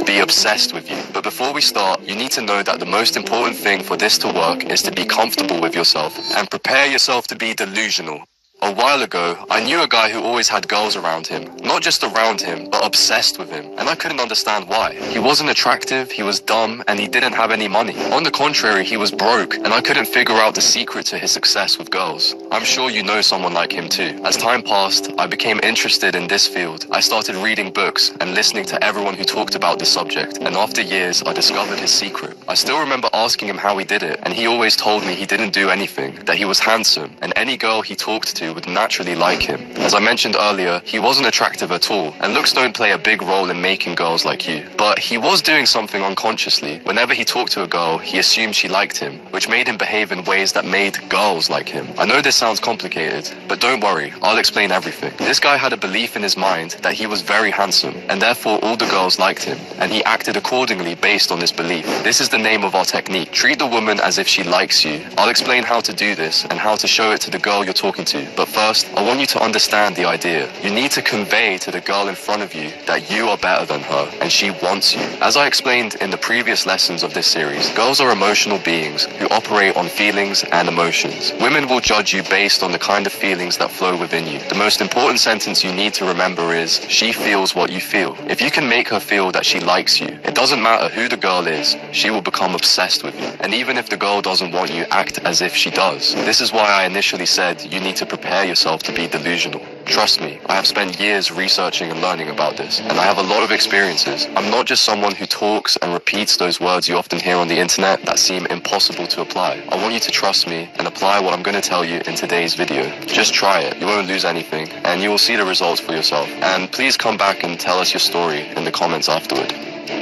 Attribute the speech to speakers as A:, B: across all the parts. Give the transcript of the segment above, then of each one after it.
A: to be obsessed with you. But before we start, you need to know that the most important thing for this to work is to be comfortable with yourself and prepare yourself to be delusional. A while ago, I knew a guy who always had girls around him. Not just around him, but obsessed with him. And I couldn't understand why. He wasn't attractive, he was dumb, and he didn't have any money. On the contrary, he was broke, and I couldn't figure out the secret to his success with girls. I'm sure you know someone like him too. As time passed, I became interested in this field. I started reading books and listening to everyone who talked about this subject. And after years, I discovered his secret. I still remember asking him how he did it, and he always told me he didn't do anything, that he was handsome, and any girl he talked to would naturally like him. As I mentioned earlier, he wasn't attractive at all, and looks don't play a big role in making girls like you. But he was doing something unconsciously. Whenever he talked to a girl, he assumed she liked him, which made him behave in ways that made girls like him. I know this sounds complicated, but don't worry, I'll explain everything. This guy had a belief in his mind that he was very handsome, and therefore all the girls liked him, and he acted accordingly based on this belief. This is the name of our technique. Treat the woman as if she likes you. I'll explain how to do this and how to show it to the girl you're talking to, but first, I want you to understand the idea. You need to convey to the girl in front of you that you are better than her and she wants you. As I explained in the previous lessons of this series, girls are emotional beings who operate on feelings and emotions. Women will judge you based on the kind of feelings that flow within you. The most important sentence you need to remember is, she feels what you feel. If you can make her feel that she likes you, it doesn't matter who the girl is, she will become obsessed with you. And even if the girl doesn't want you, act as if she does. This is why I initially said you need to prepare yourself to be delusional. Trust me, I have spent years researching and learning about this, and I have a lot of experiences. I'm not just someone who talks and repeats those words you often hear on the internet that seem impossible to apply. I want you to trust me and apply what I'm going to tell you in today's video. Just try it, you won't lose anything, and you will see the results for yourself. And please come back and tell us your story in the comments afterward.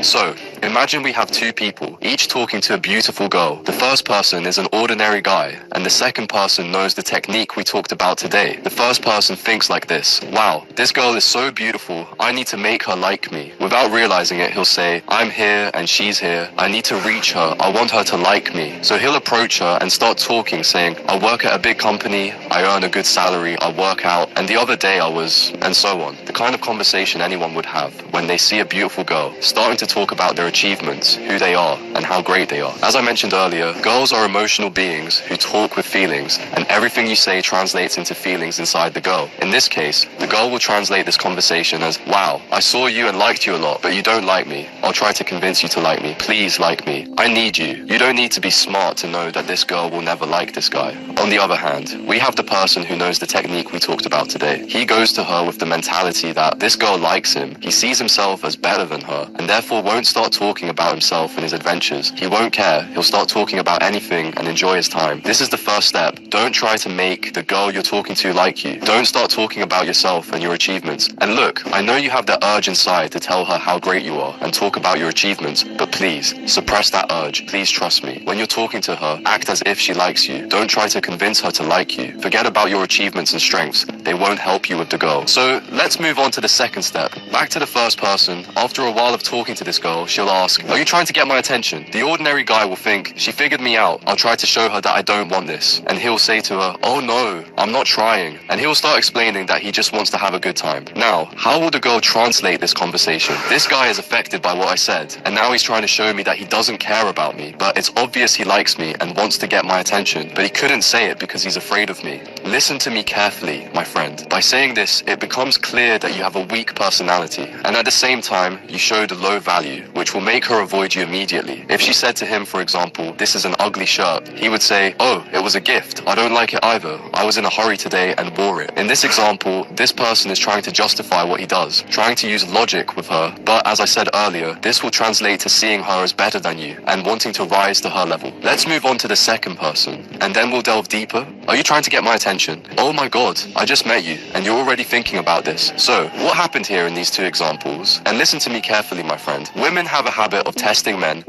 A: So, imagine we have two people, each talking to a beautiful girl. The first person is an ordinary guy, and the second person knows the technique we talked about today. The first person thinks like this: wow, this girl is so beautiful, I need to make her like me. Without realizing it, he'll say, I'm here and she's here, I need to reach her, I want her to like me. So he'll approach her and start talking, saying, I work at a big company, I earn a good salary, I work out, and the other day I was, and so on. The kind of conversation anyone would have when they see a beautiful girl, starting to talk about their achievements, who they are, and how great they are. As I mentioned earlier, girls are emotional beings who talk with feelings, and everything you say translates into feelings inside the girl. In this case, the girl will translate this conversation as, wow, I saw you and liked you a lot, but you don't like me. I'll try to convince you to like me. Please like me. I need you. You don't need to be smart to know that this girl will never like this guy. On the other hand, we have the person who knows the technique we talked about today. He goes to her with the mentality that this girl likes him, he sees himself as better than her, and therefore won't start talking about himself and his adventures. He won't care. He'll start talking about anything and enjoy his time. This is the first step. Don't try to make the girl you're talking to like you. Don't start talking about yourself and your achievements. And look, I know you have that urge inside to tell her how great you are and talk about your achievements, but please, suppress that urge. Please trust me. When you're talking to her, act as if she likes you. Don't try to convince her to like you. Forget about your achievements and strengths. They won't help you with the goal. So let's move on to the second step. Back to the first person. After a while of talking to this girl, she'll ask, are you trying to get my attention? The ordinary guy will think, she figured me out, I'll try to show her that I don't want this. And he'll say to her, oh no, I'm not trying. And he'll start explaining that he just wants to have a good time. Now, how will the girl translate this conversation? This guy is affected by what I said, and now he's trying to show me that he doesn't care about me, but it's obvious he likes me and wants to get my attention, but he couldn't say it because he's afraid of me. Listen to me carefully, my friend. By saying this, it becomes clear that you have a weak personality, and at the same time, you showed a low value, which will make her avoid you immediately. If she said to him, for example, this is an ugly shirt, he would say, oh, it was a gift. I don't like it either. I was in a hurry today and wore it. In this example, this person is trying to justify what he does, trying to use logic with her, but as I said earlier, this will translate to seeing her as better than you and wanting to rise to her level. Let's move on to the second person, and then we'll delve deeper. Are you trying to get my attention? Oh my god, I just met you, and you're already thinking about this. So, what happened here in these two examples? And listen to me carefully, my friend. Women have a habit of testing men